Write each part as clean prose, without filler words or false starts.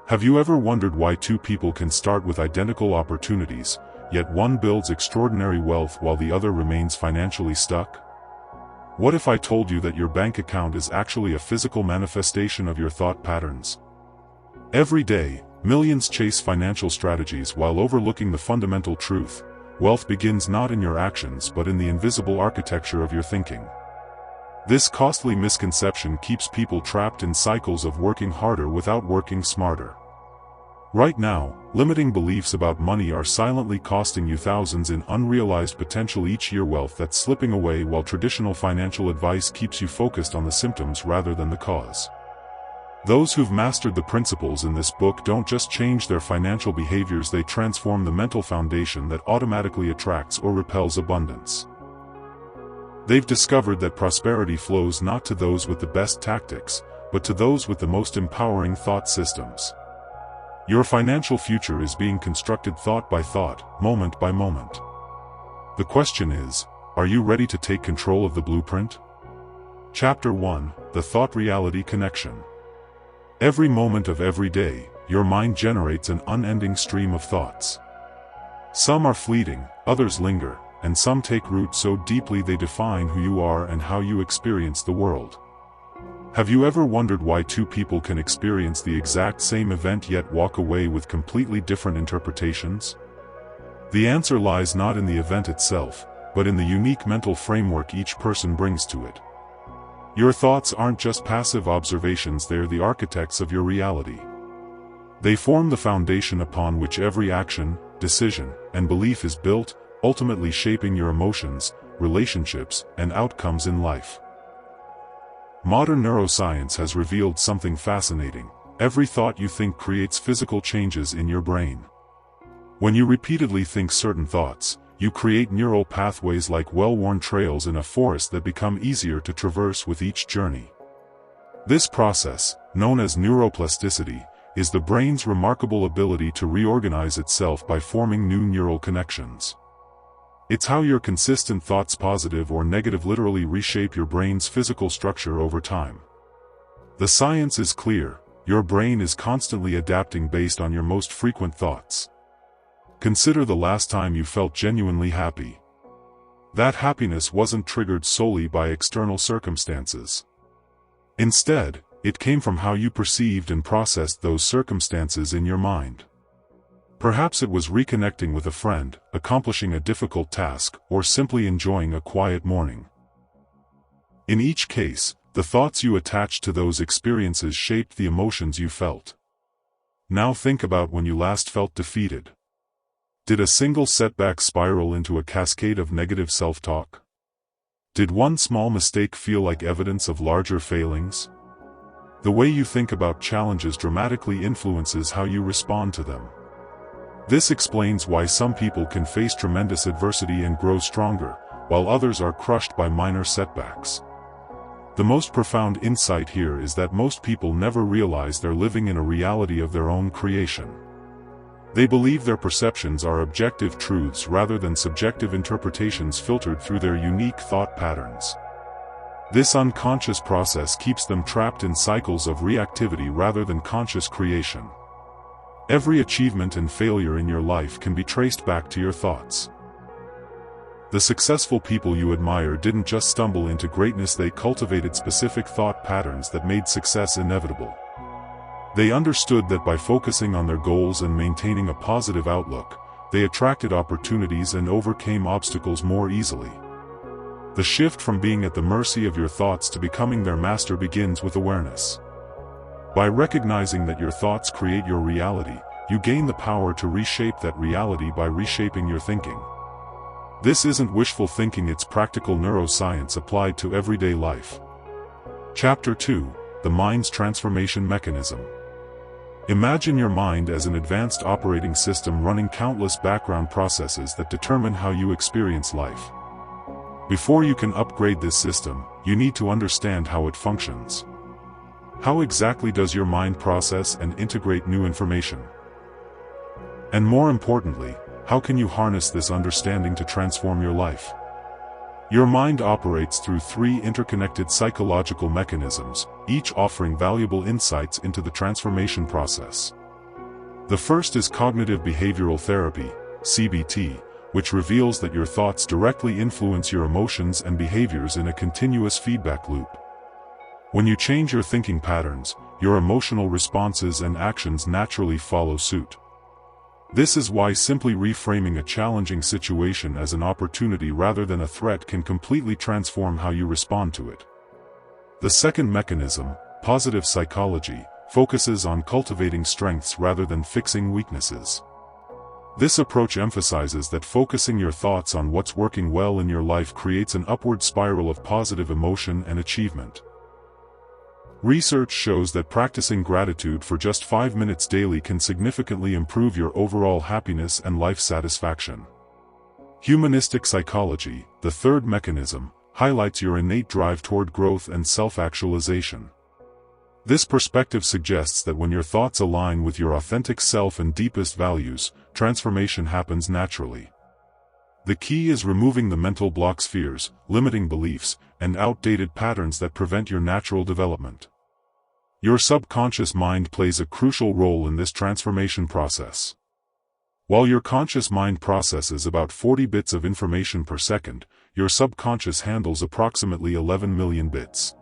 Have you ever wondered why two people can start with identical opportunities, yet one builds extraordinary wealth while the other remains financially stuck? What if I told you that your bank account is actually a physical manifestation of your thought patterns? Every day, millions chase financial strategies while overlooking the fundamental truth: wealth begins not in your actions but in the invisible architecture of your thinking. This costly misconception keeps people trapped in cycles of working harder without working smarter. Right now, limiting beliefs about money are silently costing you thousands in unrealized potential each year, wealth that's slipping away while traditional financial advice keeps you focused on the symptoms rather than the cause. Those who've mastered the principles in this book don't just change their financial behaviors, they transform the mental foundation that automatically attracts or repels abundance. They've discovered that prosperity flows not to those with the best tactics, but to those with the most empowering thought systems. Your financial future is being constructed thought by thought, moment by moment. The question is, are you ready to take control of the blueprint? Chapter 1: The Thought-Reality Connection. Every moment of every day, your mind generates an unending stream of thoughts. Some are fleeting, others linger, and some take root so deeply they define who you are and how you experience the world. Have you ever wondered why two people can experience the exact same event yet walk away with completely different interpretations? The answer lies not in the event itself, but in the unique mental framework each person brings to it. Your thoughts aren't just passive observations, they're the architects of your reality. They form the foundation upon which every action, decision, and belief is built, ultimately shaping your emotions, relationships, and outcomes in life. Modern neuroscience has revealed something fascinating. Every thought you think creates physical changes in your brain. When you repeatedly think certain thoughts, you create neural pathways like well-worn trails in a forest that become easier to traverse with each journey. This process, known as neuroplasticity, is the brain's remarkable ability to reorganize itself by forming new neural connections. It's how your consistent thoughts, positive or negative, literally reshape your brain's physical structure over time. The science is clear: your brain is constantly adapting based on your most frequent thoughts. Consider the last time you felt genuinely happy. That happiness wasn't triggered solely by external circumstances. Instead, it came from how you perceived and processed those circumstances in your mind. Perhaps it was reconnecting with a friend, accomplishing a difficult task, or simply enjoying a quiet morning. In each case, the thoughts you attached to those experiences shaped the emotions you felt. Now think about when you last felt defeated. Did a single setback spiral into a cascade of negative self-talk? Did one small mistake feel like evidence of larger failings? The way you think about challenges dramatically influences how you respond to them. This explains why some people can face tremendous adversity and grow stronger, while others are crushed by minor setbacks. The most profound insight here is that most people never realize they're living in a reality of their own creation. They believe their perceptions are objective truths rather than subjective interpretations filtered through their unique thought patterns. This unconscious process keeps them trapped in cycles of reactivity rather than conscious creation. Every achievement and failure in your life can be traced back to your thoughts. The successful people you admire didn't just stumble into greatness, they cultivated specific thought patterns that made success inevitable. They understood that by focusing on their goals and maintaining a positive outlook, they attracted opportunities and overcame obstacles more easily. The shift from being at the mercy of your thoughts to becoming their master begins with awareness. By recognizing that your thoughts create your reality, you gain the power to reshape that reality by reshaping your thinking. This isn't wishful thinking, it's practical neuroscience applied to everyday life. Chapter 2: The Mind's Transformation Mechanism. Imagine your mind as an advanced operating system running countless background processes that determine how you experience life. Before you can upgrade this system, you need to understand how it functions. How exactly does your mind process and integrate new information? And more importantly, how can you harness this understanding to transform your life? Your mind operates through 3 interconnected psychological mechanisms, each offering valuable insights into the transformation process. The first is cognitive behavioral therapy, CBT, which reveals that your thoughts directly influence your emotions and behaviors in a continuous feedback loop. When you change your thinking patterns, your emotional responses and actions naturally follow suit. This is why simply reframing a challenging situation as an opportunity rather than a threat can completely transform how you respond to it. The second mechanism, positive psychology, focuses on cultivating strengths rather than fixing weaknesses. This approach emphasizes that focusing your thoughts on what's working well in your life creates an upward spiral of positive emotion and achievement. Research shows that practicing gratitude for just 5 minutes daily can significantly improve your overall happiness and life satisfaction. Humanistic psychology, the third mechanism, highlights your innate drive toward growth and self-actualization. This perspective suggests that when your thoughts align with your authentic self and deepest values, transformation happens naturally. The key is removing the mental blocks, fears, limiting beliefs, and outdated patterns that prevent your natural development. Your subconscious mind plays a crucial role in this transformation process. While your conscious mind processes about 40 bits of information per second, your subconscious handles approximately 11 million bits.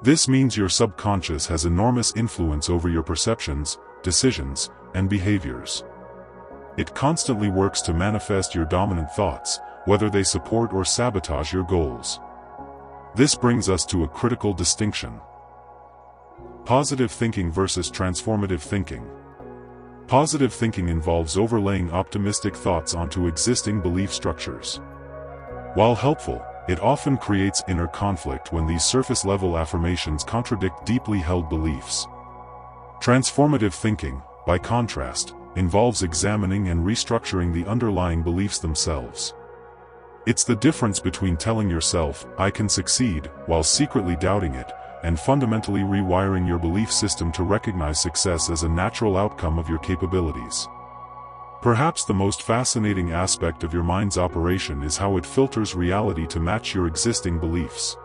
This means your subconscious has enormous influence over your perceptions, decisions, and behaviors. It constantly works to manifest your dominant thoughts, whether they support or sabotage your goals. This brings us to a critical distinction. Positive thinking versus transformative thinking. Positive thinking involves overlaying optimistic thoughts onto existing belief structures. While helpful, it often creates inner conflict when these surface-level affirmations contradict deeply held beliefs. Transformative thinking, by contrast, involves examining and restructuring the underlying beliefs themselves. It's the difference between telling yourself, "I can succeed," while secretly doubting it, and fundamentally rewiring your belief system to recognize success as a natural outcome of your capabilities. Perhaps the most fascinating aspect of your mind's operation is how it filters reality to match your existing beliefs.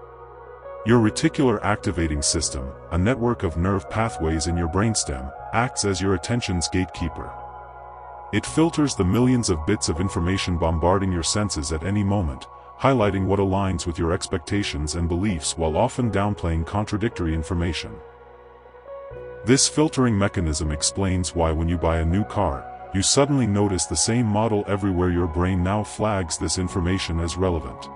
Your reticular activating system, a network of nerve pathways in your brainstem, acts as your attention's gatekeeper. It filters the millions of bits of information bombarding your senses at any moment, highlighting what aligns with your expectations and beliefs while often downplaying contradictory information. This filtering mechanism explains why when you buy a new car, you suddenly notice the same model everywhere. Your brain now flags this information as relevant.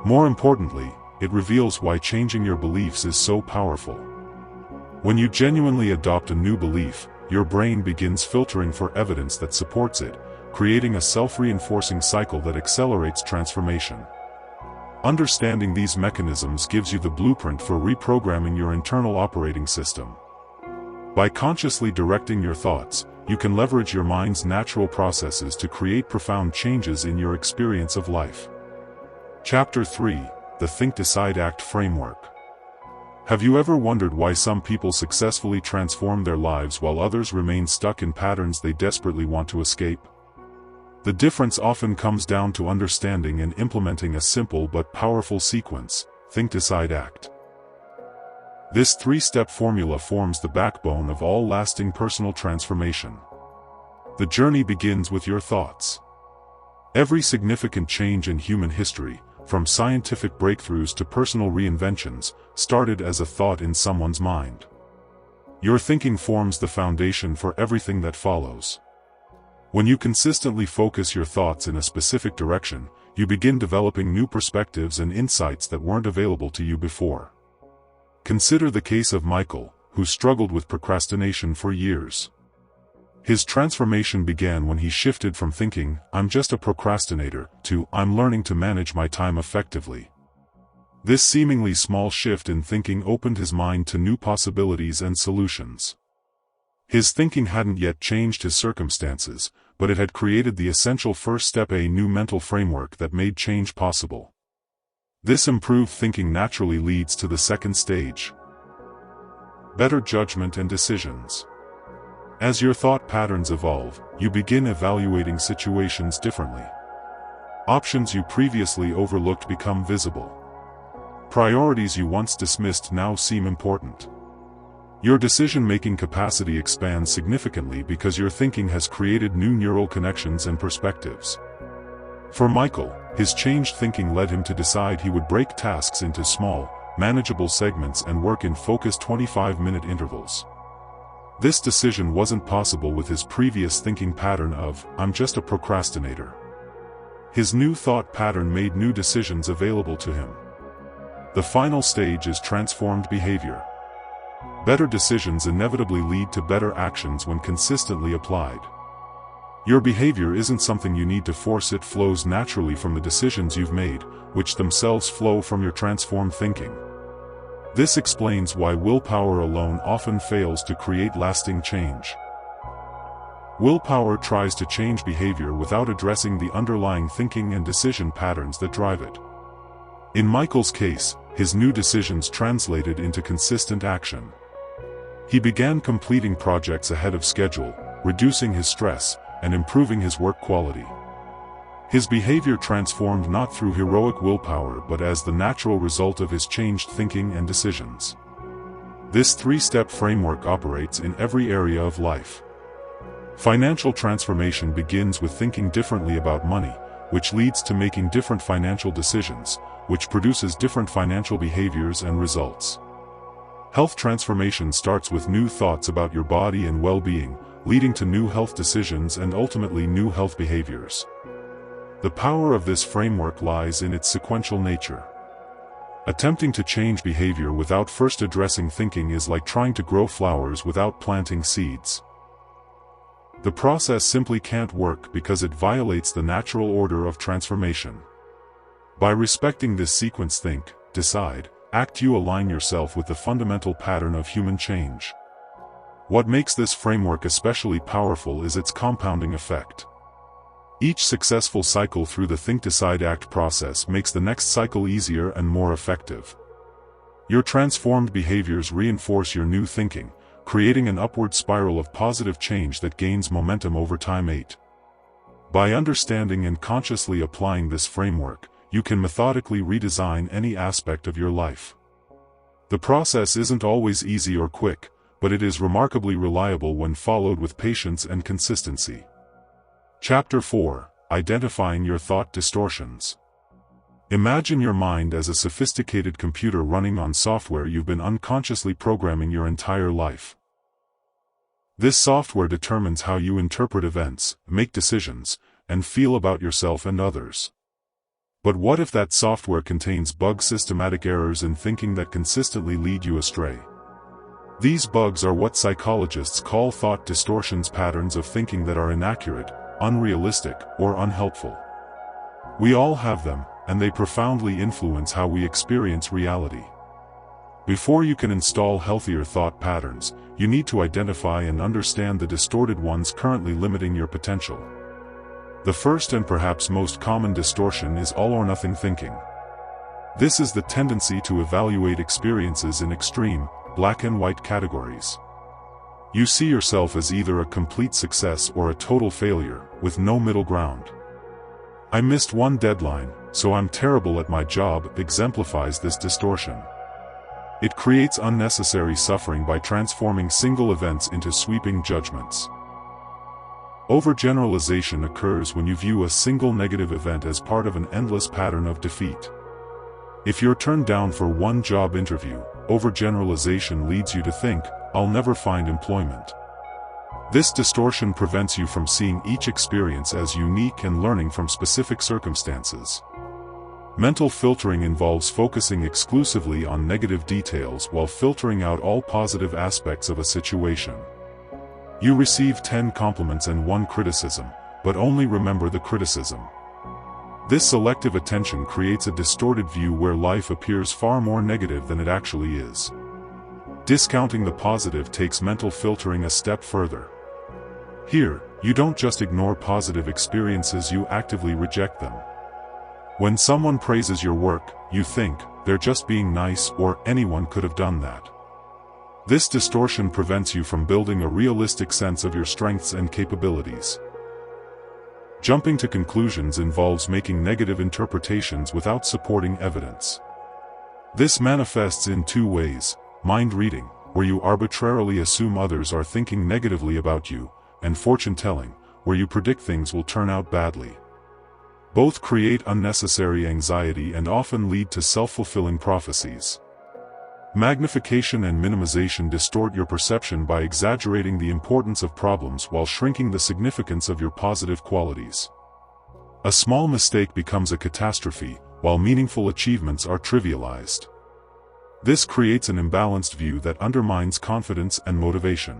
More importantly, it reveals why changing your beliefs is so powerful. When you genuinely adopt a new belief, your brain begins filtering for evidence that supports it, creating a self-reinforcing cycle that accelerates transformation. Understanding these mechanisms gives you the blueprint for reprogramming your internal operating system. By consciously directing your thoughts, you can leverage your mind's natural processes to create profound changes in your experience of life. Chapter 3: The Think Decide Act Framework. Have you ever wondered why some people successfully transform their lives while others remain stuck in patterns they desperately want to escape? The difference often comes down to understanding and implementing a simple but powerful sequence: Think, Decide, Act. This three-step formula forms the backbone of all lasting personal transformation. The journey begins with your thoughts. Every significant change in human history, from scientific breakthroughs to personal reinventions, started as a thought in someone's mind. Your thinking forms the foundation for everything that follows. When you consistently focus your thoughts in a specific direction, you begin developing new perspectives and insights that weren't available to you before. Consider the case of Michael, who struggled with procrastination for years. His transformation began when he shifted from thinking, "I'm just a procrastinator," to "I'm learning to manage my time effectively." This seemingly small shift in thinking opened his mind to new possibilities and solutions. His thinking hadn't yet changed his circumstances, but it had created the essential first step, a new mental framework that made change possible. This improved thinking naturally leads to the second stage: better judgment and decisions. As your thought patterns evolve, you begin evaluating situations differently. Options you previously overlooked become visible. Priorities you once dismissed now seem important. Your decision-making capacity expands significantly because your thinking has created new neural connections and perspectives. For Michael, his changed thinking led him to decide he would break tasks into small, manageable segments and work in focused 25-minute intervals. This decision wasn't possible with his previous thinking pattern of, "I'm just a procrastinator." His new thought pattern made new decisions available to him. The final stage is transformed behavior. Better decisions inevitably lead to better actions when consistently applied. Your behavior isn't something you need to force, it flows naturally from the decisions you've made, which themselves flow from your transformed thinking. This explains why willpower alone often fails to create lasting change. Willpower tries to change behavior without addressing the underlying thinking and decision patterns that drive it. In Michael's case, his new decisions translated into consistent action. He began completing projects ahead of schedule, reducing his stress, and improving his work quality. His behavior transformed not through heroic willpower but as the natural result of his changed thinking and decisions. This three-step framework operates in every area of life. Financial transformation begins with thinking differently about money, which leads to making different financial decisions, which produces different financial behaviors and results. Health transformation starts with new thoughts about your body and well-being, leading to new health decisions and ultimately new health behaviors. The power of this framework lies in its sequential nature. Attempting to change behavior without first addressing thinking is like trying to grow flowers without planting seeds. The process simply can't work because it violates the natural order of transformation. By respecting this sequence, think, decide, act, you align yourself with the fundamental pattern of human change. What makes this framework especially powerful is its compounding effect. Each successful cycle through the think, decide, act process makes the next cycle easier and more effective. Your transformed behaviors reinforce your new thinking, creating an upward spiral of positive change that gains momentum over time. 8. By understanding and consciously applying this framework, you can methodically redesign any aspect of your life. The process isn't always easy or quick, but it is remarkably reliable when followed with patience and consistency. Chapter 4: Identifying Your Thought Distortions. Imagine your mind as a sophisticated computer running on software you've been unconsciously programming your entire life. This software determines how you interpret events, make decisions, and feel about yourself and others. But what if that software contains bugs, systematic errors in thinking that consistently lead you astray? These bugs are what psychologists call thought distortions, patterns of thinking that are inaccurate, unrealistic, or unhelpful. We all have them, and they profoundly influence how we experience reality. Before you can install healthier thought patterns, you need to identify and understand the distorted ones currently limiting your potential. The first and perhaps most common distortion is all-or-nothing thinking. This is the tendency to evaluate experiences in extreme, black and white categories. You see yourself as either a complete success or a total failure, with no middle ground. "I missed one deadline, so I'm terrible at my job," exemplifies this distortion. It creates unnecessary suffering by transforming single events into sweeping judgments. Overgeneralization occurs when you view a single negative event as part of an endless pattern of defeat. If you're turned down for one job interview, overgeneralization leads you to think, "I'll never find employment." This distortion prevents you from seeing each experience as unique and learning from specific circumstances. Mental filtering involves focusing exclusively on negative details while filtering out all positive aspects of a situation. You receive 10 compliments and 1 criticism, but only remember the criticism. This selective attention creates a distorted view where life appears far more negative than it actually is. Discounting the positive takes mental filtering a step further. Here, you don't just ignore positive experiences, you actively reject them. When someone praises your work, you think, "They're just being nice," or "Anyone could have done that." This distortion prevents you from building a realistic sense of your strengths and capabilities. Jumping to conclusions involves making negative interpretations without supporting evidence. This manifests in 2 ways: mind reading, where you arbitrarily assume others are thinking negatively about you, and fortune-telling, where you predict things will turn out badly. Both create unnecessary anxiety and often lead to self-fulfilling prophecies. Magnification and minimization distort your perception by exaggerating the importance of problems while shrinking the significance of your positive qualities. A small mistake becomes a catastrophe, while meaningful achievements are trivialized. This creates an imbalanced view that undermines confidence and motivation.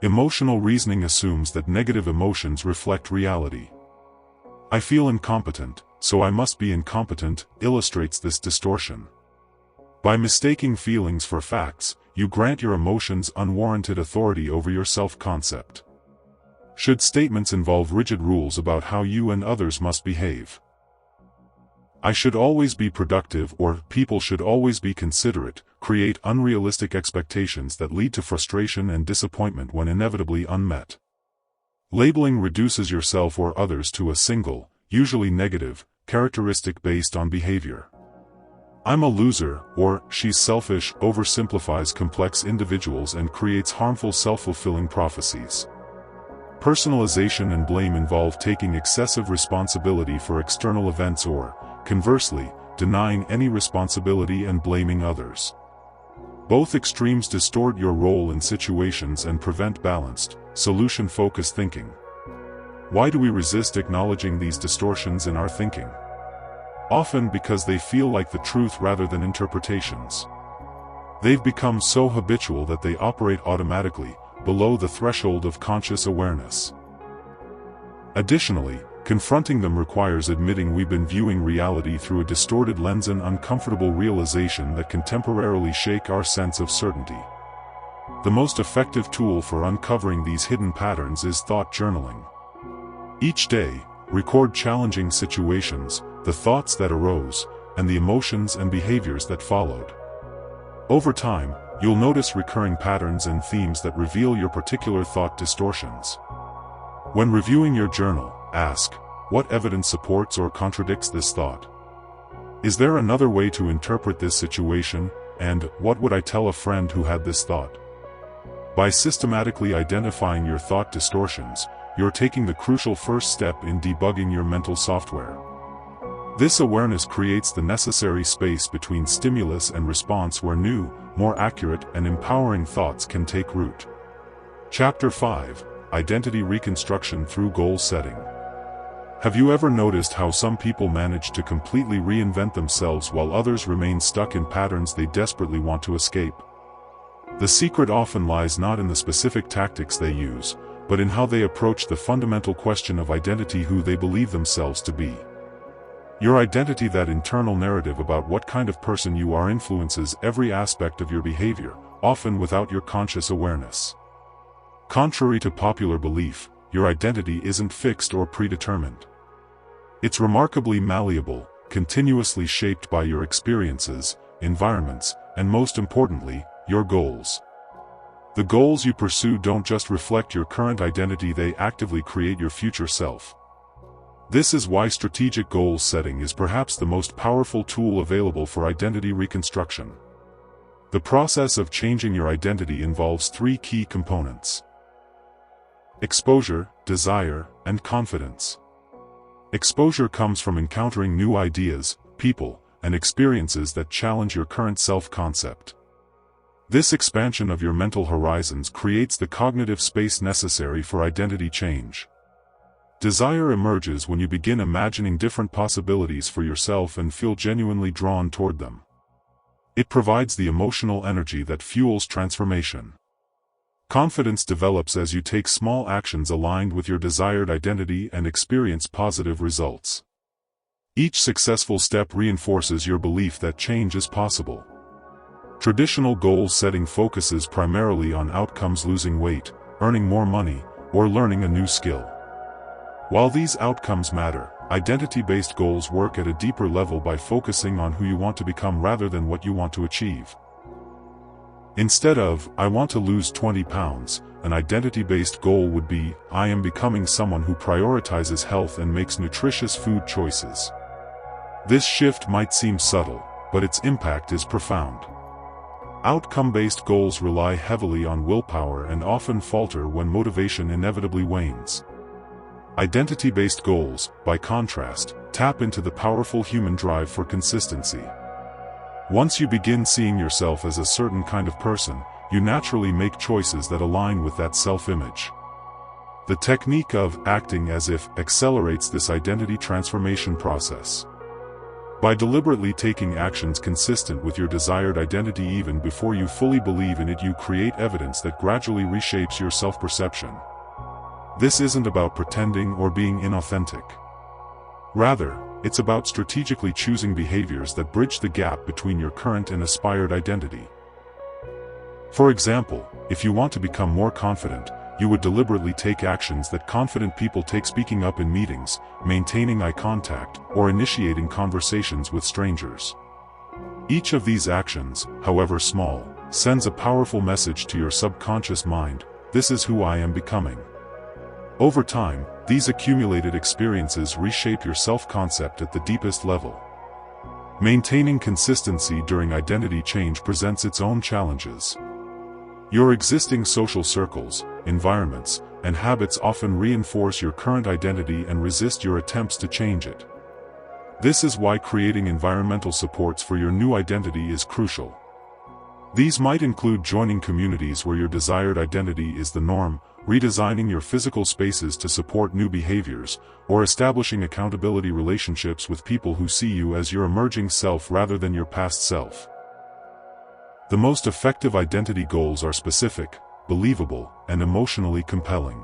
Emotional reasoning assumes that negative emotions reflect reality. "I feel incompetent, so I must be incompetent," illustrates this distortion. By mistaking feelings for facts, you grant your emotions unwarranted authority over your self-concept. Should statements involve rigid rules about how you and others must behave? "I should always be productive," or "people should always be considerate," create unrealistic expectations that lead to frustration and disappointment when inevitably unmet. Labeling reduces yourself or others to a single, usually negative, characteristic based on behavior. "I'm a loser," or "she's selfish," oversimplifies complex individuals and creates harmful self-fulfilling prophecies. Personalization and blame involve taking excessive responsibility for external events or, conversely, denying any responsibility and blaming others. Both extremes distort your role in situations and prevent balanced, solution-focused thinking. Why do we resist acknowledging these distortions in our thinking? Often because they feel like the truth rather than interpretations. They've become so habitual that they operate automatically, below the threshold of conscious awareness. Additionally, confronting them requires admitting we've been viewing reality through a distorted lens, an uncomfortable realization that can temporarily shake our sense of certainty. The most effective tool for uncovering these hidden patterns is thought journaling. Each day, record challenging situations, the thoughts that arose, and the emotions and behaviors that followed. Over time, you'll notice recurring patterns and themes that reveal your particular thought distortions. When reviewing your journal, ask, what evidence supports or contradicts this thought? Is there another way to interpret this situation, and what would I tell a friend who had this thought? By systematically identifying your thought distortions, you're taking the crucial first step in debugging your mental software. This awareness creates the necessary space between stimulus and response where new, more accurate and empowering thoughts can take root. Chapter 5: Identity Reconstruction Through Goal Setting. Have you ever noticed how some people manage to completely reinvent themselves while others remain stuck in patterns they desperately want to escape? The secret often lies not in the specific tactics they use, but in how they approach the fundamental question of identity, who they believe themselves to be. Your identity, that internal narrative about what kind of person you are, influences every aspect of your behavior, often without your conscious awareness. Contrary to popular belief, your identity isn't fixed or predetermined. It's remarkably malleable, continuously shaped by your experiences, environments, and most importantly, your goals. The goals you pursue don't just reflect your current identity, they actively create your future self. This is why strategic goal setting is perhaps the most powerful tool available for identity reconstruction. The process of changing your identity involves three key components: exposure, desire, and confidence. Exposure comes from encountering new ideas, people, and experiences that challenge your current self-concept. This expansion of your mental horizons creates the cognitive space necessary for identity change. Desire emerges when you begin imagining different possibilities for yourself and feel genuinely drawn toward them. It provides the emotional energy that fuels transformation. Confidence develops as you take small actions aligned with your desired identity and experience positive results. Each successful step reinforces your belief that change is possible. Traditional goal setting focuses primarily on outcomes: losing weight, earning more money, or learning a new skill. While these outcomes matter, identity-based goals work at a deeper level by focusing on who you want to become rather than what you want to achieve. Instead of, "I want to lose 20 pounds, an identity-based goal would be, "I am becoming someone who prioritizes health and makes nutritious food choices." This shift might seem subtle, but its impact is profound. Outcome-based goals rely heavily on willpower and often falter when motivation inevitably wanes. Identity-based goals, by contrast, tap into the powerful human drive for consistency. Once you begin seeing yourself as a certain kind of person, you naturally make choices that align with that self-image. The technique of acting as if accelerates this identity transformation process. By deliberately taking actions consistent with your desired identity even before you fully believe in it, you create evidence that gradually reshapes your self-perception. This isn't about pretending or being inauthentic. Rather, it's about strategically choosing behaviors that bridge the gap between your current and aspired identity. For example, if you want to become more confident, you would deliberately take actions that confident people take: speaking up in meetings, maintaining eye contact, or initiating conversations with strangers. Each of these actions, however small, sends a powerful message to your subconscious mind: this is who I am becoming. Over time, these accumulated experiences reshape your self-concept at the deepest level. Maintaining consistency during identity change presents its own challenges. Your existing social circles, environments, and habits often reinforce your current identity and resist your attempts to change it. This is why creating environmental supports for your new identity is crucial. These might include joining communities where your desired identity is the norm, redesigning your physical spaces to support new behaviors, or establishing accountability relationships with people who see you as your emerging self rather than your past self. The most effective identity goals are specific, believable, and emotionally compelling.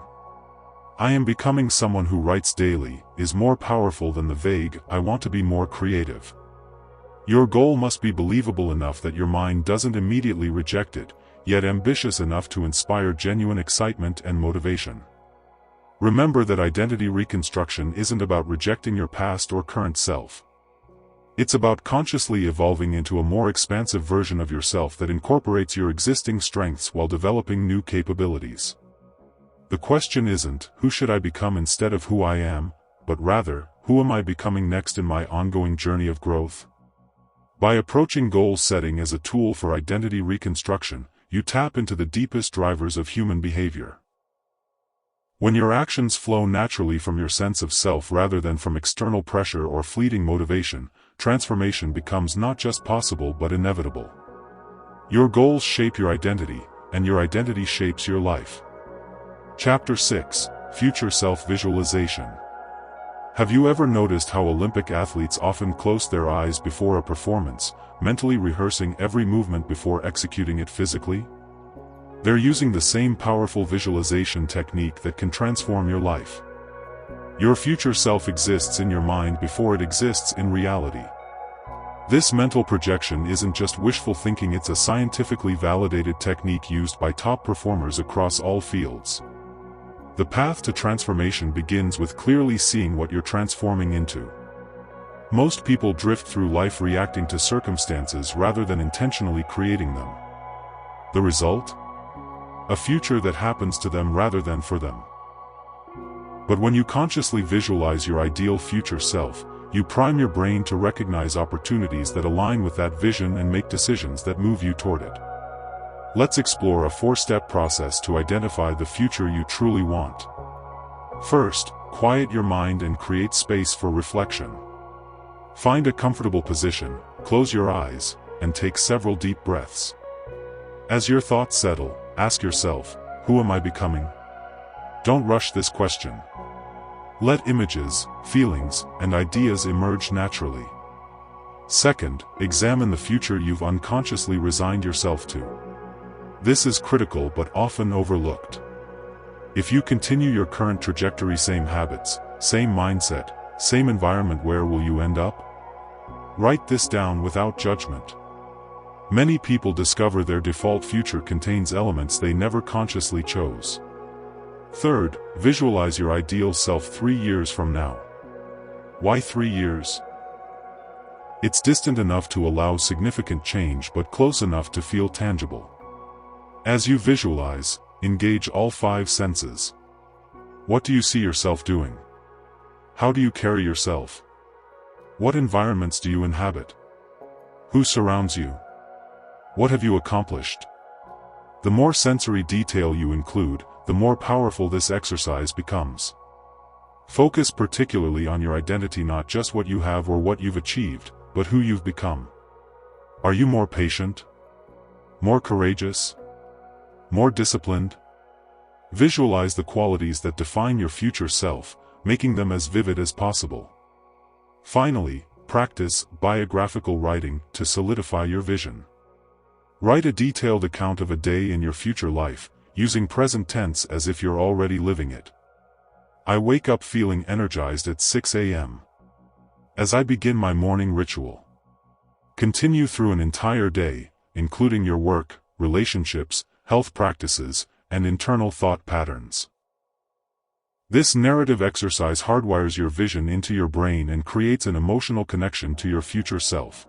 I am becoming someone who writes daily is more powerful than the vague, I want to be more creative. Your goal must be believable enough that your mind doesn't immediately reject it, yet ambitious enough to inspire genuine excitement and motivation. Remember that identity reconstruction isn't about rejecting your past or current self. It's about consciously evolving into a more expansive version of yourself that incorporates your existing strengths while developing new capabilities. The question isn't, who should I become instead of who I am, but rather, who am I becoming next in my ongoing journey of growth? By approaching goal setting as a tool for identity reconstruction, you tap into the deepest drivers of human behavior. When your actions flow naturally from your sense of self rather than from external pressure or fleeting motivation, transformation becomes not just possible but inevitable. Your goals shape your identity, and your identity shapes your life. Chapter 6: Future Self-Visualization. Have you ever noticed how Olympic athletes often close their eyes before a performance, mentally rehearsing every movement before executing it physically? They're using the same powerful visualization technique that can transform your life. Your future self exists in your mind before it exists in reality. This mental projection isn't just wishful thinking, it's a scientifically validated technique used by top performers across all fields. The path to transformation begins with clearly seeing what you're transforming into. Most people drift through life reacting to circumstances rather than intentionally creating them. The result? A future that happens to them rather than for them. But when you consciously visualize your ideal future self, you prime your brain to recognize opportunities that align with that vision and make decisions that move you toward it. Let's explore a 4-step process to identify the future you truly want. First, quiet your mind and create space for reflection. Find a comfortable position, close your eyes, and take several deep breaths. As your thoughts settle, ask yourself, who am I becoming? Don't rush this question. Let images, feelings, and ideas emerge naturally. Second, examine the future you've unconsciously resigned yourself to. This is critical but often overlooked. If you continue your current trajectory, same habits, same mindset, same environment, where will you end up? Write this down without judgment. Many people discover their default future contains elements they never consciously chose. Third, visualize your ideal self 3 years from now. Why 3 years? It's distant enough to allow significant change but close enough to feel tangible. As you visualize, engage all 5 senses. What do you see yourself doing? How do you carry yourself? What environments do you inhabit? Who surrounds you? What have you accomplished? The more sensory detail you include, the more powerful this exercise becomes. Focus particularly on your identity, not just what you have or what you've achieved, but who you've become. Are you more patient? More courageous? More disciplined? Visualize the qualities that define your future self, making them as vivid as possible. Finally, practice biographical writing to solidify your vision. Write a detailed account of a day in your future life, using present tense as if you're already living it. I wake up feeling energized at 6 a.m. As I begin my morning ritual. Continue through an entire day, including your work, relationships, health practices, and internal thought patterns. This narrative exercise hardwires your vision into your brain and creates an emotional connection to your future self.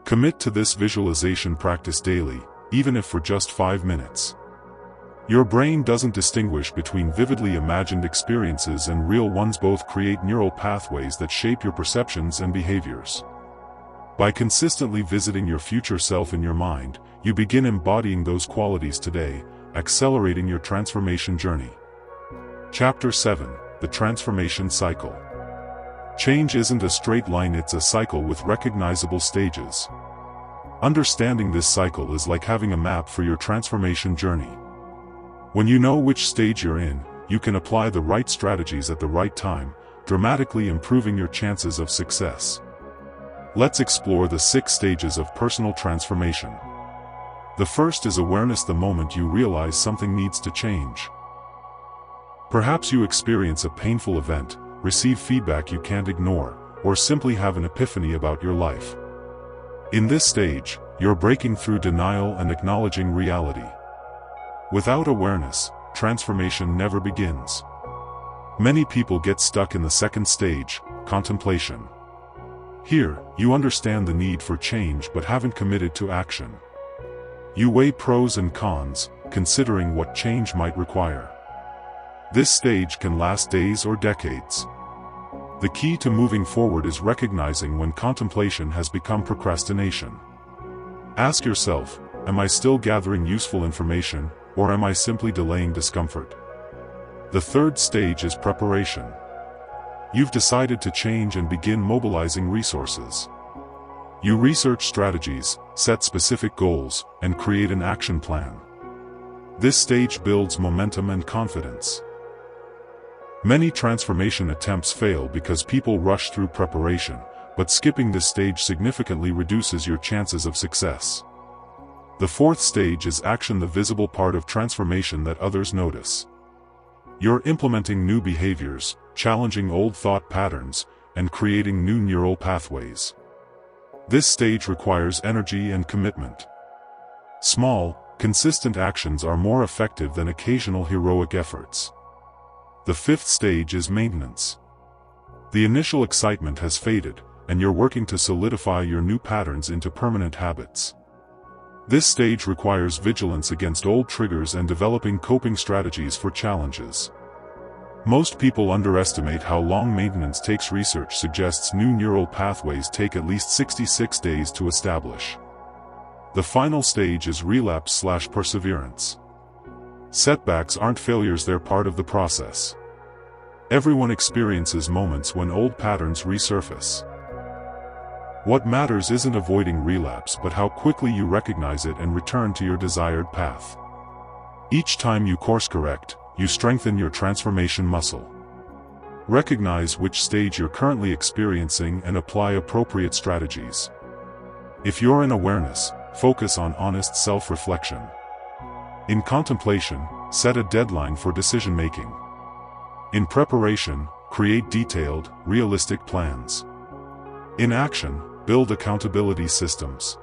Commit to this visualization practice daily, even if for just 5 minutes. Your brain doesn't distinguish between vividly imagined experiences and real ones. Both create neural pathways that shape your perceptions and behaviors. By consistently visiting your future self in your mind, you begin embodying those qualities today, accelerating your transformation journey. Chapter 7: The Transformation Cycle. Change isn't a straight line, it's a cycle with recognizable stages. Understanding this cycle is like having a map for your transformation journey. When you know which stage you're in, you can apply the right strategies at the right time, dramatically improving your chances of success. Let's explore the 6 stages of personal transformation. The first is awareness, the moment you realize something needs to change. Perhaps you experience a painful event, receive feedback you can't ignore, or simply have an epiphany about your life. In this stage, you're breaking through denial and acknowledging reality. Without awareness, transformation never begins. Many people get stuck in the second stage, contemplation. Here, you understand the need for change but haven't committed to action. You weigh pros and cons, considering what change might require. This stage can last days or decades. The key to moving forward is recognizing when contemplation has become procrastination. Ask yourself, am I still gathering useful information, or am I simply delaying discomfort? The third stage is preparation. You've decided to change and begin mobilizing resources. You research strategies, set specific goals, and create an action plan. This stage builds momentum and confidence. Many transformation attempts fail because people rush through preparation, but skipping this stage significantly reduces your chances of success. The fourth stage is action, the visible part of transformation that others notice. You're implementing new behaviors, challenging old thought patterns, and creating new neural pathways. This stage requires energy and commitment. Small, consistent actions are more effective than occasional heroic efforts. The fifth stage is maintenance. The initial excitement has faded, and you're working to solidify your new patterns into permanent habits. This stage requires vigilance against old triggers and developing coping strategies for challenges. Most people underestimate how long maintenance takes. Research suggests new neural pathways take at least 66 days to establish. The final stage is relapse/perseverance. Setbacks aren't failures, they're part of the process. Everyone experiences moments when old patterns resurface. What matters isn't avoiding relapse but how quickly you recognize it and return to your desired path. Each time you course correct, you strengthen your transformation muscle. Recognize which stage you're currently experiencing and apply appropriate strategies. If you're in awareness, focus on honest self-reflection. In contemplation, set a deadline for decision-making. In preparation, create detailed, realistic plans. In action, build accountability systems.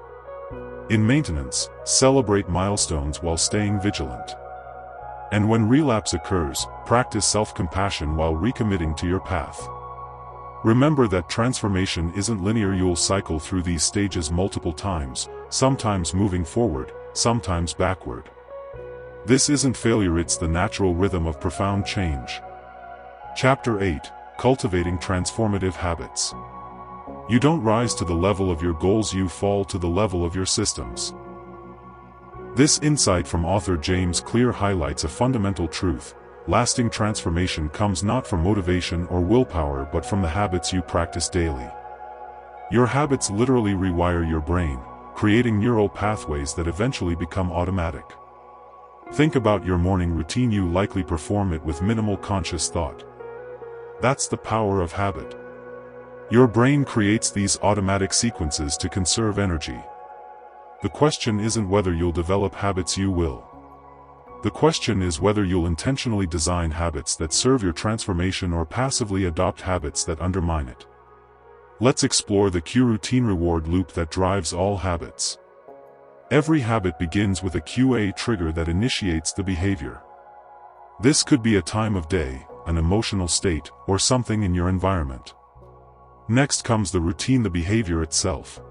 In maintenance, celebrate milestones while staying vigilant. And when relapse occurs, practice self-compassion while recommitting to your path. Remember that transformation isn't linear. You'll cycle through these stages multiple times, sometimes moving forward, sometimes backward. This isn't failure, it's the natural rhythm of profound change. Chapter 8: Cultivating Transformative Habits. You don't rise to the level of your goals, you fall to the level of your systems. This insight from author James Clear highlights a fundamental truth: lasting transformation comes not from motivation or willpower but from the habits you practice daily. Your habits literally rewire your brain, creating neural pathways that eventually become automatic. Think about your morning routine. You likely perform it with minimal conscious thought. That's the power of habit. Your brain creates these automatic sequences to conserve energy. The question isn't whether you'll develop habits, you will. The question is whether you'll intentionally design habits that serve your transformation or passively adopt habits that undermine it. Let's explore the cue routine reward loop that drives all habits. Every habit begins with a QA trigger that initiates the behavior. This could be a time of day, an emotional state, or something in your environment. Next comes the routine, the behavior itself.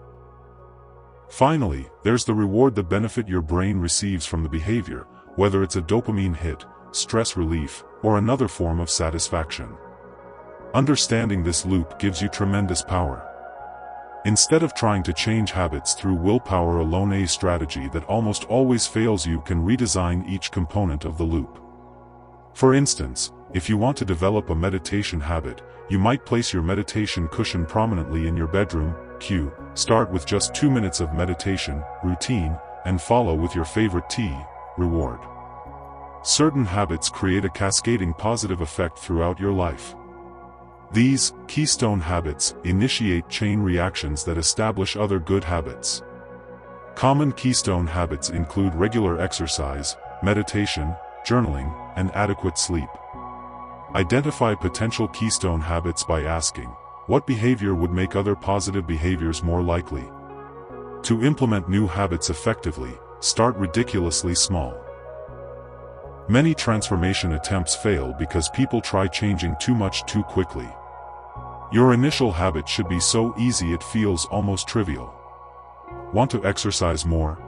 Finally, there's the reward, the benefit your brain receives from the behavior, whether it's a dopamine hit, stress relief, or another form of satisfaction. Understanding this loop gives you tremendous power. Instead of trying to change habits through willpower alone, a strategy that almost always fails, you can redesign each component of the loop. For instance, if you want to develop a meditation habit, you might place your meditation cushion prominently in your bedroom. Cue: start with just 2 minutes of meditation routine, and follow with your favorite tea reward. Certain habits create a cascading positive effect throughout your life. These keystone habits initiate chain reactions that establish other good habits. Common keystone habits include regular exercise, meditation, journaling, and adequate sleep. Identify potential keystone habits by asking, what behavior would make other positive behaviors more likely? To implement new habits effectively, start ridiculously small. Many transformation attempts fail because people try changing too much too quickly. Your initial habit should be so easy it feels almost trivial. Want to exercise more?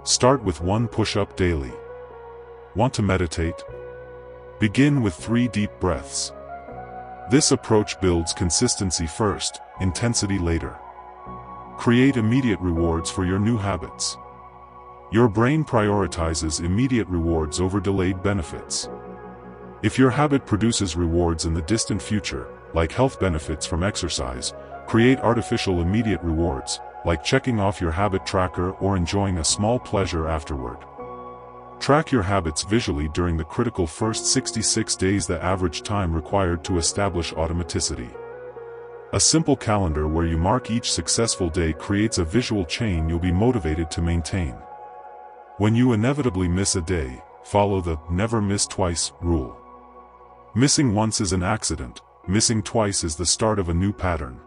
Start with 1 push-up daily. Want to meditate? Begin with 3 deep breaths. This approach builds consistency first, intensity later. Create immediate rewards for your new habits. Your brain prioritizes immediate rewards over delayed benefits. If your habit produces rewards in the distant future, like health benefits from exercise, create artificial immediate rewards, like checking off your habit tracker or enjoying a small pleasure afterward. Track your habits visually during the critical first 66 days, the average time required to establish automaticity. A simple calendar where you mark each successful day creates a visual chain you'll be motivated to maintain. When you inevitably miss a day, follow the never miss twice rule. Missing once is an accident, missing twice is the start of a new pattern.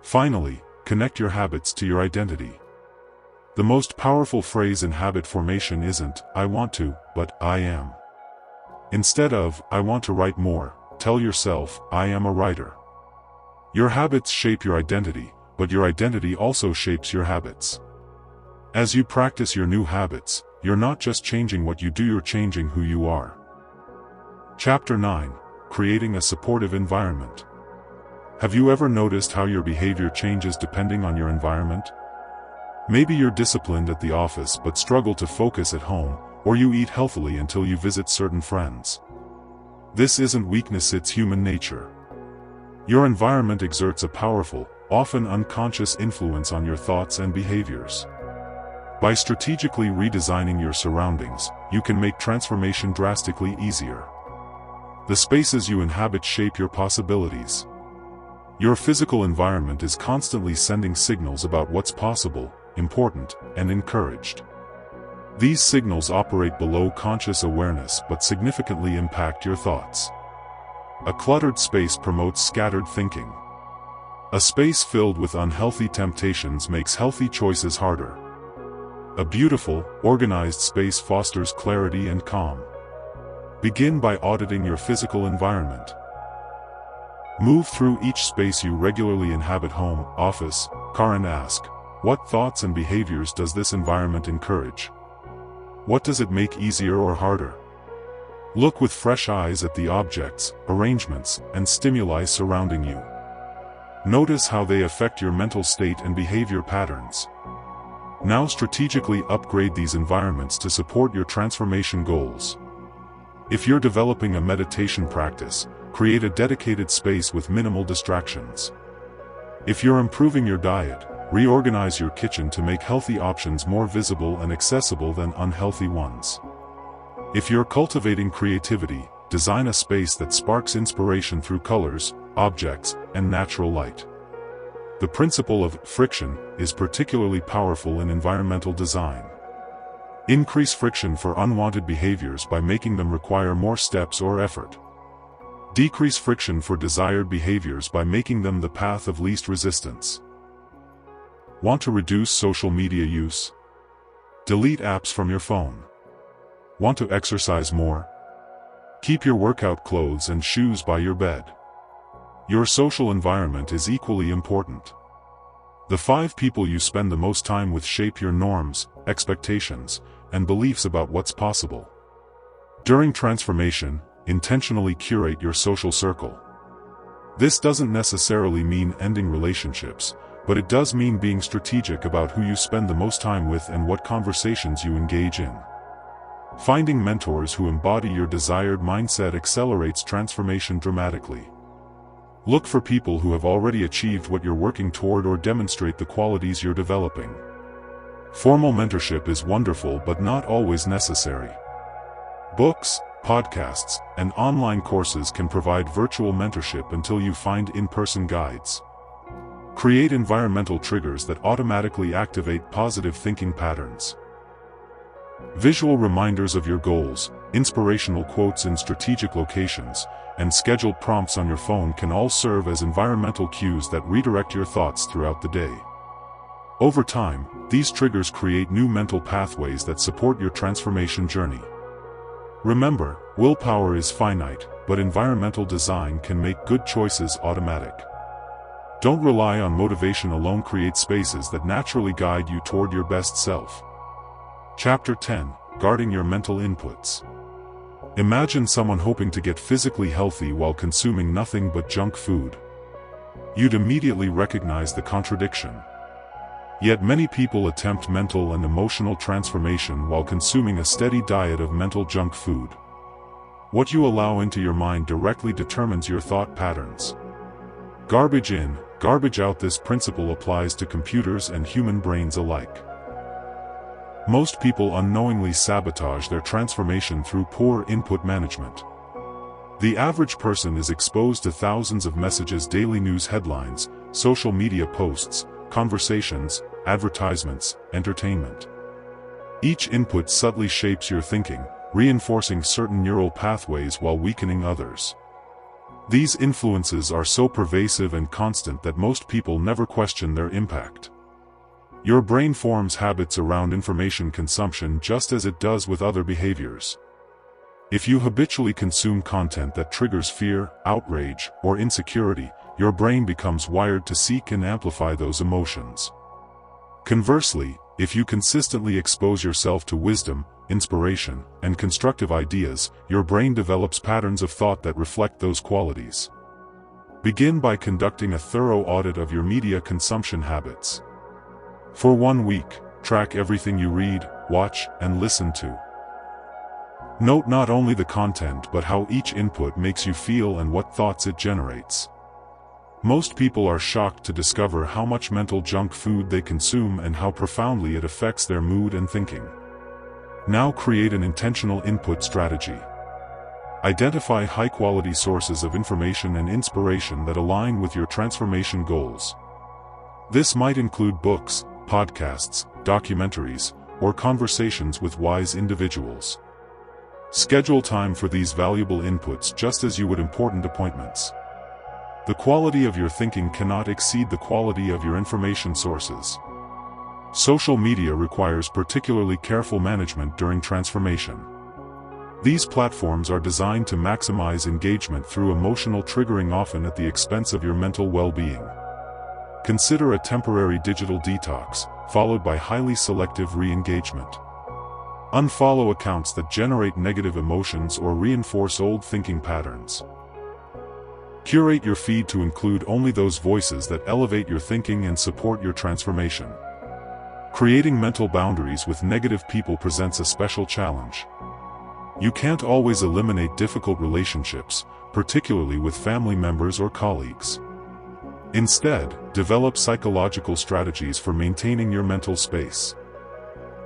Finally, connect your habits to your identity. The most powerful phrase in habit formation isn't, I want to, but I am. Instead of, I want to write more, tell yourself, I am a writer. Your habits shape your identity, but your identity also shapes your habits. As you practice your new habits, you're not just changing what you do, you're changing who you are. Chapter 9: Creating a supportive environment. Have you ever noticed how your behavior changes depending on your environment? Maybe you're disciplined at the office but struggle to focus at home, or you eat healthily until you visit certain friends. This isn't weakness, it's human nature. Your environment exerts a powerful, often unconscious influence on your thoughts and behaviors. By strategically redesigning your surroundings, you can make transformation drastically easier. The spaces you inhabit shape your possibilities. Your physical environment is constantly sending signals about what's possible, important, and encouraged. These signals operate below conscious awareness but significantly impact your thoughts. A cluttered space promotes scattered thinking. A space filled with unhealthy temptations makes healthy choices harder. A beautiful, organized space fosters clarity and calm. Begin by auditing your physical environment. Move through each space you regularly inhabit, home, office, car, and ask, what thoughts and behaviors does this environment encourage? What does it make easier or harder? Look with fresh eyes at the objects, arrangements, and stimuli surrounding you. Notice how they affect your mental state and behavior patterns. Now strategically upgrade these environments to support your transformation goals. If you're developing a meditation practice, create a dedicated space with minimal distractions. If you're improving your diet, reorganize your kitchen to make healthy options more visible and accessible than unhealthy ones. If you're cultivating creativity, design a space that sparks inspiration through colors, objects, and natural light. The principle of friction is particularly powerful in environmental design. Increase friction for unwanted behaviors by making them require more steps or effort. Decrease friction for desired behaviors by making them the path of least resistance. Want to reduce social media use? Delete apps from your phone. Want to exercise more? Keep your workout clothes and shoes by your bed. Your social environment is equally important. The 5 people you spend the most time with shape your norms, expectations, and beliefs about what's possible. During transformation, intentionally curate your social circle. This doesn't necessarily mean ending relationships, but it does mean being strategic about who you spend the most time with and what conversations you engage in. Finding mentors who embody your desired mindset accelerates transformation dramatically. Look for people who have already achieved what you're working toward or demonstrate the qualities you're developing. Formal mentorship is wonderful but not always necessary. Books, podcasts, and online courses can provide virtual mentorship until you find in-person guides. Create environmental triggers that automatically activate positive thinking patterns. Visual reminders of your goals, inspirational quotes in strategic locations, and scheduled prompts on your phone can all serve as environmental cues that redirect your thoughts throughout the day. Over time, these triggers create new mental pathways that support your transformation journey. Remember, willpower is finite, but environmental design can make good choices automatic. Don't rely on motivation alone. Create spaces that naturally guide you toward your best self. Chapter 10: Guarding your mental inputs. Imagine someone hoping to get physically healthy while consuming nothing but junk food. You'd immediately recognize the contradiction. Yet many people attempt mental and emotional transformation while consuming a steady diet of mental junk food. What you allow into your mind directly determines your thought patterns. Garbage in, garbage out. This principle applies to computers and human brains alike. Most people unknowingly sabotage their transformation through poor input management. The average person is exposed to thousands of messages, daily news headlines, social media posts, conversations, advertisements, entertainment. Each input subtly shapes your thinking, reinforcing certain neural pathways while weakening others. These influences are so pervasive and constant that most people never question their impact. Your brain forms habits around information consumption just as it does with other behaviors. If you habitually consume content that triggers fear, outrage, or insecurity, your brain becomes wired to seek and amplify those emotions. Conversely, if you consistently expose yourself to wisdom, inspiration, and constructive ideas, your brain develops patterns of thought that reflect those qualities. Begin by conducting a thorough audit of your media consumption habits. For 1 week, track everything you read, watch, and listen to. Note not only the content but how each input makes you feel and what thoughts it generates. Most people are shocked to discover how much mental junk food they consume and how profoundly it affects their mood and thinking. Now create an intentional input strategy. Identify high-quality sources of information and inspiration that align with your transformation goals. This might include books, podcasts, documentaries, or conversations with wise individuals. Schedule time for these valuable inputs just as you would important appointments. The quality of your thinking cannot exceed the quality of your information sources. Social media requires particularly careful management during transformation. These platforms are designed to maximize engagement through emotional triggering, often at the expense of your mental well-being. Consider a temporary digital detox, followed by highly selective re-engagement. Unfollow accounts that generate negative emotions or reinforce old thinking patterns. Curate your feed to include only those voices that elevate your thinking and support your transformation. Creating mental boundaries with negative people presents a special challenge. You can't always eliminate difficult relationships, particularly with family members or colleagues. Instead, develop psychological strategies for maintaining your mental space.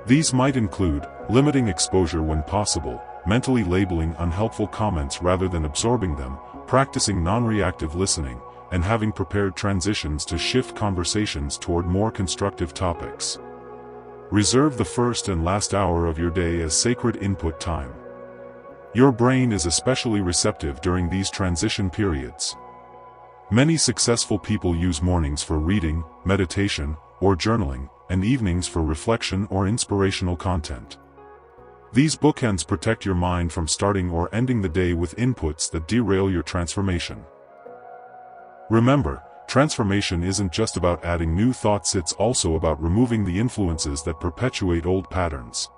These might include limiting exposure when possible, mentally labeling unhelpful comments rather than absorbing them, practicing non-reactive listening, and having prepared transitions to shift conversations toward more constructive topics. Reserve the first and last hour of your day as sacred input time. Your brain is especially receptive during these transition periods. Many successful people use mornings for reading, meditation, or journaling, and evenings for reflection or inspirational content. These bookends protect your mind from starting or ending the day with inputs that derail your transformation. Remember, transformation isn't just about adding new thoughts, it's also about removing the influences that perpetuate old patterns.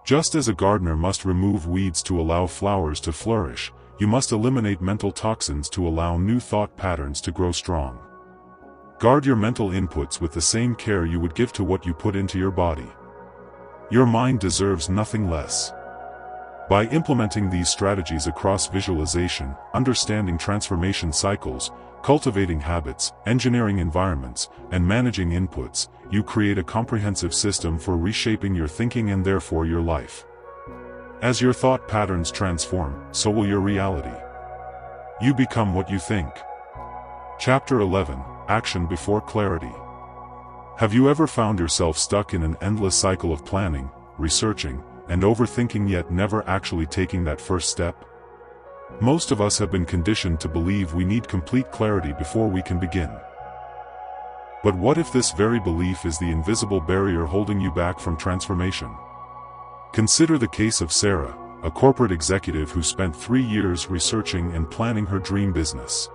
Just as a gardener must remove weeds to allow flowers to flourish, you must eliminate mental toxins to allow new thought patterns to grow strong. Guard your mental inputs with the same care you would give to what you put into your body. Your mind deserves nothing less. By implementing these strategies across visualization, understanding transformation cycles, cultivating habits, engineering environments, and managing inputs, you create a comprehensive system for reshaping your thinking and therefore your life. As your thought patterns transform, so will your reality. You become what you think. Chapter 11: Action Before Clarity. Have you ever found yourself stuck in an endless cycle of planning, researching, and overthinking yet never actually taking that first step? Most of us have been conditioned to believe we need complete clarity before we can begin. But what if this very belief is the invisible barrier holding you back from transformation? Consider the case of Sarah, a corporate executive who spent 3 years researching and planning her dream business.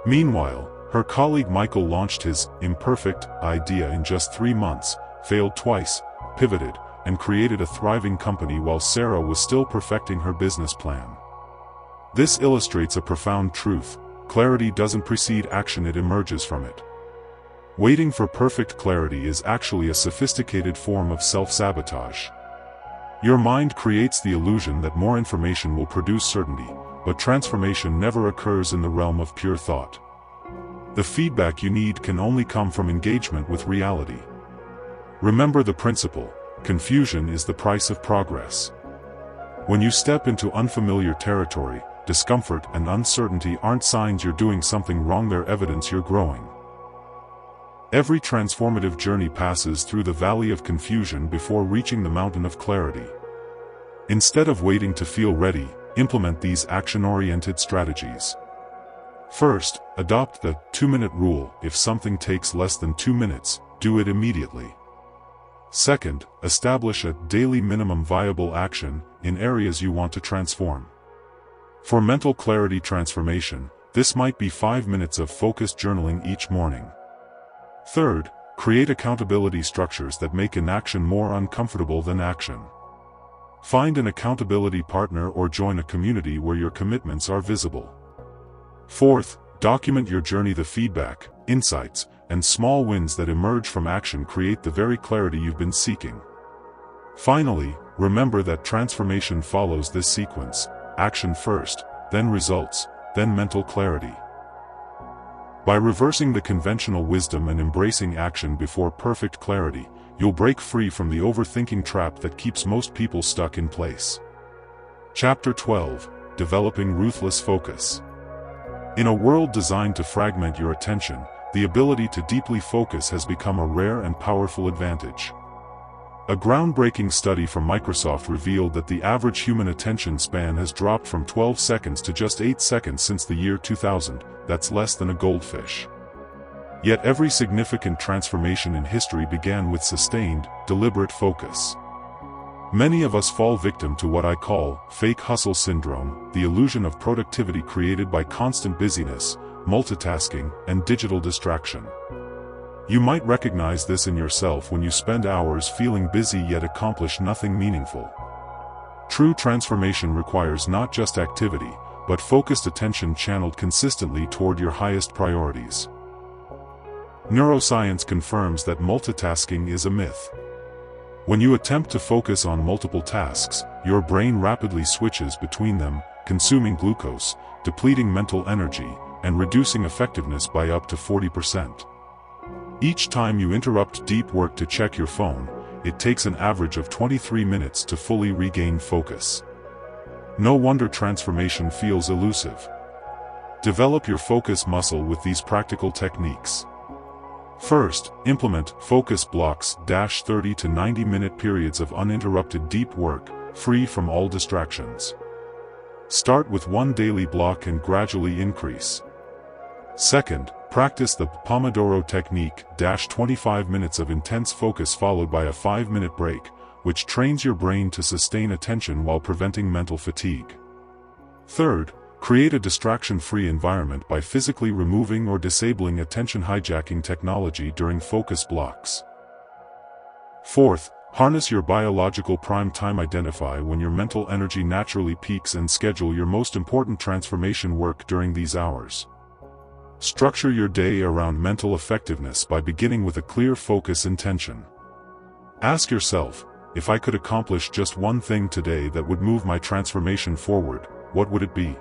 Meanwhile, her colleague Michael launched his imperfect idea in just 3 months, failed twice, pivoted, and created a thriving company while Sarah was still perfecting her business plan. This illustrates a profound truth: clarity doesn't precede action, it emerges from it. Waiting for perfect clarity is actually a sophisticated form of self-sabotage. Your mind creates the illusion that more information will produce certainty, but transformation never occurs in the realm of pure thought. The feedback you need can only come from engagement with reality. Remember the principle: confusion is the price of progress. When you step into unfamiliar territory, discomfort and uncertainty aren't signs you're doing something wrong, they're evidence you're growing. Every transformative journey passes through the valley of confusion before reaching the mountain of clarity. Instead of waiting to feel ready, implement these action-oriented strategies. First, adopt the 2-minute rule: if something takes less than 2 minutes, do it immediately. Second, establish a daily minimum viable action in areas you want to transform. For mental clarity transformation, this might be 5 minutes of focused journaling each morning. Third, create accountability structures that make inaction more uncomfortable than action. Find an accountability partner or join a community where your commitments are visible. Fourth, document your journey. The feedback, insights, and small wins that emerge from action create the very clarity you've been seeking. Finally, remember that transformation follows this sequence: action first, then results, then mental clarity. By reversing the conventional wisdom and embracing action before perfect clarity, you'll break free from the overthinking trap that keeps most people stuck in place. Chapter 12: Developing Ruthless Focus. In a world designed to fragment your attention, the ability to deeply focus has become a rare and powerful advantage. A groundbreaking study from Microsoft revealed that the average human attention span has dropped from 12 seconds to just 8 seconds since the year 2000, that's less than a goldfish. Yet every significant transformation in history began with sustained, deliberate focus. Many of us fall victim to what I call fake hustle syndrome, the illusion of productivity created by constant busyness, multitasking, and digital distraction. You might recognize this in yourself when you spend hours feeling busy yet accomplish nothing meaningful. True transformation requires not just activity, but focused attention channeled consistently toward your highest priorities. Neuroscience confirms that multitasking is a myth. When you attempt to focus on multiple tasks, your brain rapidly switches between them, consuming glucose, depleting mental energy, and reducing effectiveness by up to 40%. Each time you interrupt deep work to check your phone, it takes an average of 23 minutes to fully regain focus. No wonder transformation feels elusive. Develop your focus muscle with these practical techniques. First, implement focus blocks, 30 to 90-minute periods of uninterrupted deep work, free from all distractions. Start with one daily block and gradually increase. Second, practice the Pomodoro technique, 25 minutes of intense focus followed by a 5-minute break, which trains your brain to sustain attention while preventing mental fatigue. Third, create a distraction-free environment by physically removing or disabling attention-hijacking technology during focus blocks. Fourth, harness your biological prime time. Identify when your mental energy naturally peaks and schedule your most important transformation work during these hours. Structure your day around mental effectiveness by beginning with a clear focus intention. Ask yourself, if I could accomplish just one thing today that would move my transformation forward, what would it be?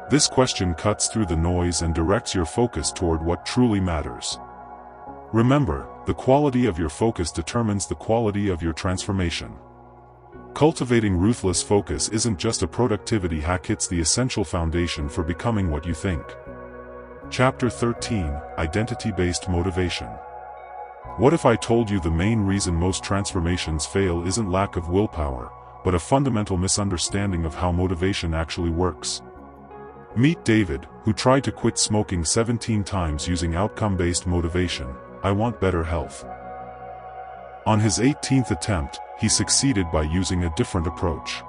This question cuts through the noise and directs your focus toward what truly matters. Remember, the quality of your focus determines the quality of your transformation. Cultivating ruthless focus isn't just a productivity hack, it's the essential foundation for becoming what you think. Chapter 13, Identity-Based Motivation. What if I told you the main reason most transformations fail isn't lack of willpower, but a fundamental misunderstanding of how motivation actually works? Meet David, who tried to quit smoking 17 times using outcome-based motivation. I want better health. On his 18th attempt, he succeeded by using a different approach.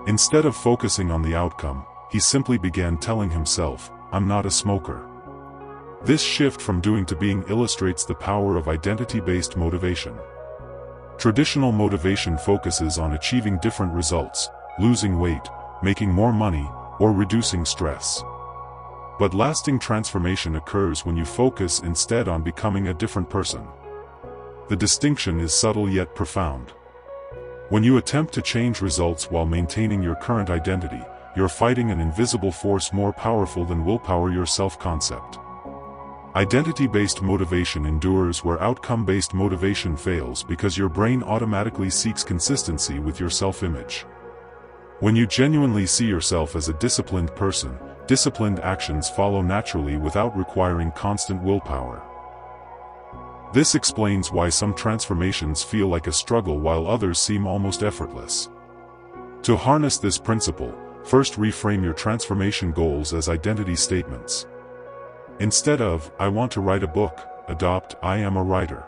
Instead of focusing on the outcome, he simply began telling himself, I'm not a smoker. This shift from doing to being illustrates the power of identity-based motivation. Traditional motivation focuses on achieving different results, losing weight, making more money, or reducing stress. But lasting transformation occurs when you focus instead on becoming a different person. The distinction is subtle yet profound. When you attempt to change results while maintaining your current identity, you're fighting an invisible force more powerful than willpower, your self-concept. Identity-based motivation endures where outcome-based motivation fails because your brain automatically seeks consistency with your self-image. When you genuinely see yourself as a disciplined person, disciplined actions follow naturally without requiring constant willpower. This explains why some transformations feel like a struggle while others seem almost effortless. To harness this principle, first reframe your transformation goals as identity statements. Instead of, I want to write a book, adopt, I am a writer.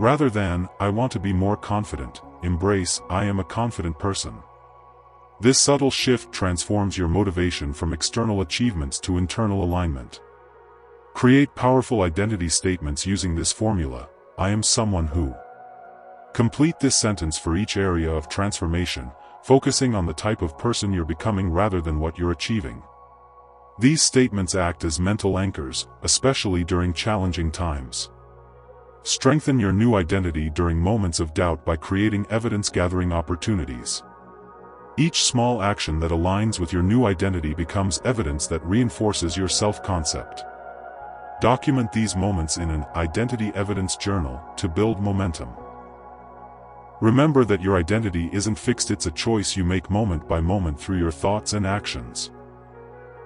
Rather than, I want to be more confident, embrace, I am a confident person. This subtle shift transforms your motivation from external achievements to internal alignment. Create powerful identity statements using this formula, I am someone who. Complete this sentence for each area of transformation, focusing on the type of person you're becoming rather than what you're achieving. These statements act as mental anchors, especially during challenging times. Strengthen your new identity during moments of doubt by creating evidence-gathering opportunities. Each small action that aligns with your new identity becomes evidence that reinforces your self-concept. Document these moments in an identity evidence journal to build momentum. Remember that your identity isn't fixed, it's a choice you make moment by moment through your thoughts and actions.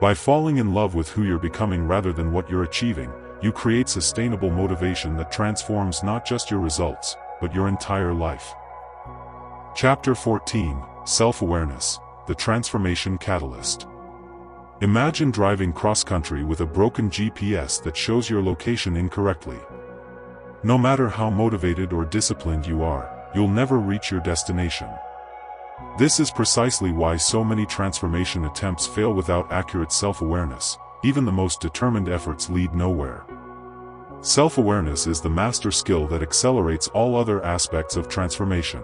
By falling in love with who you're becoming rather than what you're achieving, you create sustainable motivation that transforms not just your results, but your entire life. Chapter 14, Self-Awareness, the Transformation Catalyst. Imagine driving cross-country with a broken GPS that shows your location incorrectly. No matter how motivated or disciplined you are, you'll never reach your destination. This is precisely why so many transformation attempts fail without accurate self-awareness. Even the most determined efforts lead nowhere. Self-awareness is the master skill that accelerates all other aspects of transformation.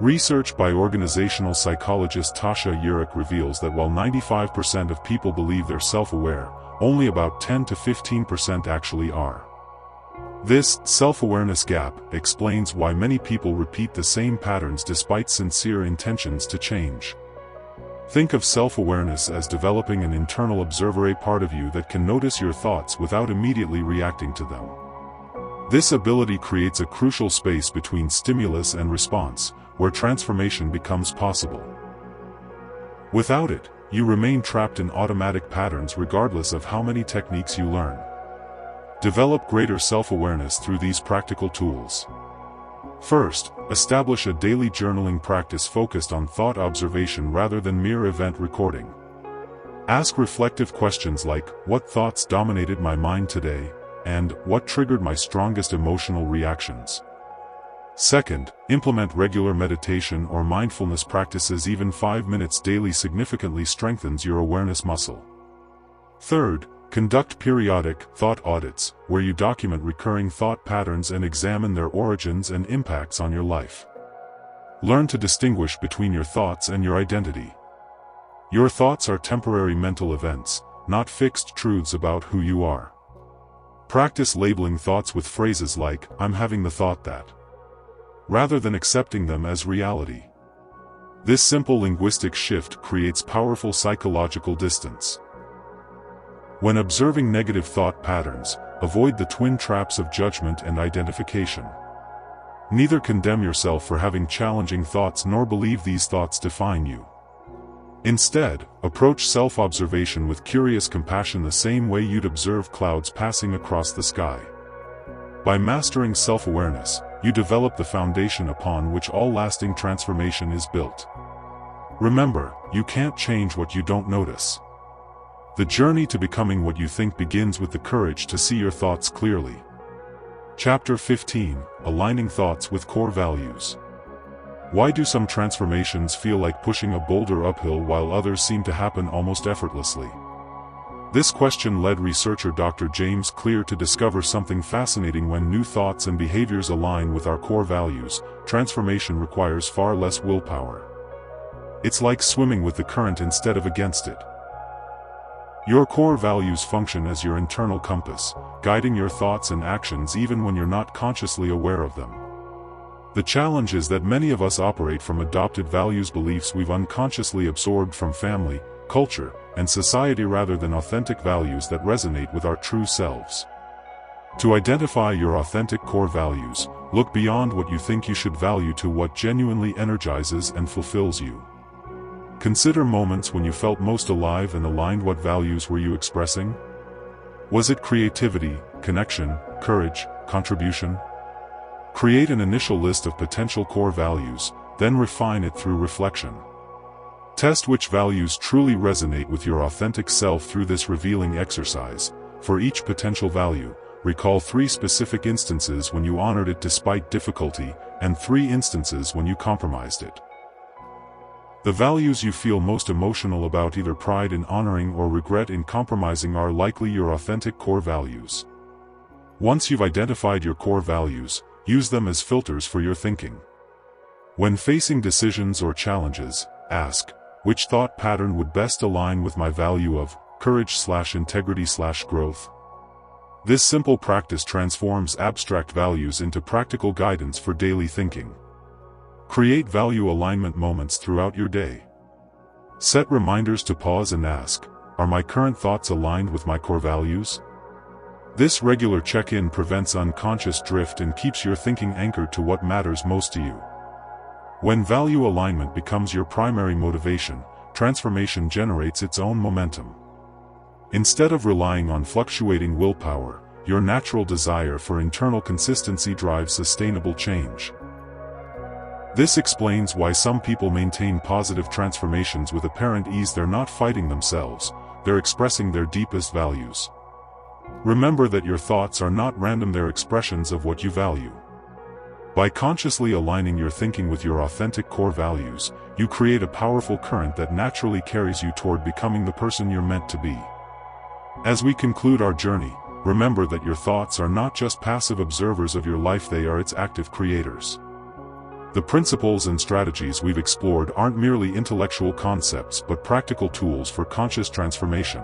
Research by organizational psychologist Tasha Eurich reveals that while 95% of people believe they're self-aware, only about 10 to 15% actually are. This self-awareness gap explains why many people repeat the same patterns despite sincere intentions to change. Think of self-awareness as developing an internal observer, a part of you that can notice your thoughts without immediately reacting to them. This ability creates a crucial space between stimulus and response, where transformation becomes possible. Without it, you remain trapped in automatic patterns regardless of how many techniques you learn. Develop greater self-awareness through these practical tools. First, establish a daily journaling practice focused on thought observation rather than mere event recording. Ask reflective questions like, what thoughts dominated my mind today, and what triggered my strongest emotional reactions? Second, implement regular meditation or mindfulness practices. Even 5 minutes daily significantly strengthens your awareness muscle. Third, conduct periodic thought audits, where you document recurring thought patterns and examine their origins and impacts on your life. Learn to distinguish between your thoughts and your identity. Your thoughts are temporary mental events, not fixed truths about who you are. Practice labeling thoughts with phrases like, "I'm having the thought that," rather than accepting them as reality. This simple linguistic shift creates powerful psychological distance. When observing negative thought patterns, avoid the twin traps of judgment and identification. Neither condemn yourself for having challenging thoughts nor believe these thoughts define you. Instead, approach self-observation with curious compassion, the same way you'd observe clouds passing across the sky. By mastering self-awareness, you develop the foundation upon which all lasting transformation is built. Remember, you can't change what you don't notice. The journey to becoming what you think begins with the courage to see your thoughts clearly. Chapter 15: Aligning Thoughts with Core Values. Why do some transformations feel like pushing a boulder uphill while others seem to happen almost effortlessly? This question led researcher Dr. James Clear to discover something fascinating. When new thoughts and behaviors align with our core values, transformation requires far less willpower. It's like swimming with the current instead of against it. Your core values function as your internal compass, guiding your thoughts and actions even when you're not consciously aware of them. The challenge is that many of us operate from adopted values, beliefs we've unconsciously absorbed from family, culture, and society, rather than authentic values that resonate with our true selves. To identify your authentic core values, look beyond what you think you should value to what genuinely energizes and fulfills you. Consider moments when you felt most alive and aligned. What values were you expressing? Was it creativity, connection, courage, contribution? Create an initial list of potential core values, then refine it through reflection. Test which values truly resonate with your authentic self through this revealing exercise. For each potential value, recall 3 specific instances when you honored it despite difficulty, and 3 instances when you compromised it. The values you feel most emotional about, either pride in honoring or regret in compromising, are likely your authentic core values. Once you've identified your core values, use them as filters for your thinking. When facing decisions or challenges, ask, which thought pattern would best align with my value of courage/integrity/growth? This simple practice transforms abstract values into practical guidance for daily thinking. Create value alignment moments throughout your day. Set reminders to pause and ask, are my current thoughts aligned with my core values? This regular check-in prevents unconscious drift and keeps your thinking anchored to what matters most to you. When value alignment becomes your primary motivation, transformation generates its own momentum. Instead of relying on fluctuating willpower, your natural desire for internal consistency drives sustainable change. This explains why some people maintain positive transformations with apparent ease. They're not fighting themselves, they're expressing their deepest values. Remember that your thoughts are not random, they're expressions of what you value. By consciously aligning your thinking with your authentic core values, you create a powerful current that naturally carries you toward becoming the person you're meant to be. As we conclude our journey, remember that your thoughts are not just passive observers of your life, they are its active creators. The principles and strategies we've explored aren't merely intellectual concepts but practical tools for conscious transformation.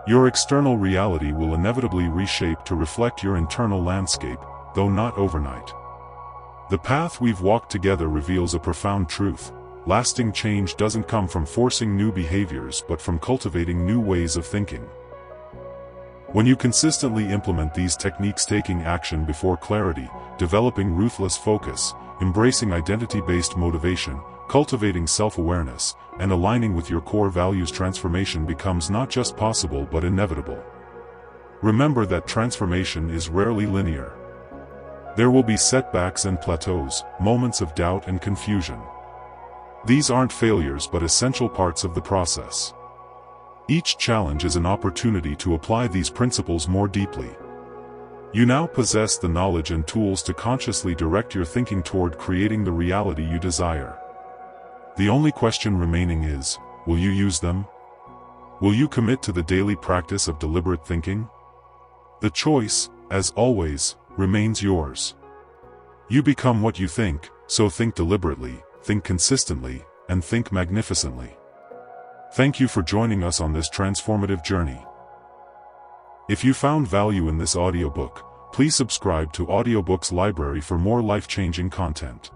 Your external reality will inevitably reshape to reflect your internal landscape, though not overnight. The path we've walked together reveals a profound truth. Lasting change doesn't come from forcing new behaviors but from cultivating new ways of thinking. When you consistently implement these techniques, taking action before clarity, developing ruthless focus, embracing identity-based motivation, cultivating self-awareness, and aligning with your core values, transformation becomes not just possible but inevitable. Remember that transformation is rarely linear. There will be setbacks and plateaus, moments of doubt and confusion. These aren't failures but essential parts of the process. Each challenge is an opportunity to apply these principles more deeply. You now possess the knowledge and tools to consciously direct your thinking toward creating the reality you desire. The only question remaining is, will you use them? Will you commit to the daily practice of deliberate thinking? The choice, as always, remains yours. You become what you think, so think deliberately, think consistently, and think magnificently. Thank you for joining us on this transformative journey. If you found value in this audiobook, please subscribe to Audiobook's library for more life-changing content.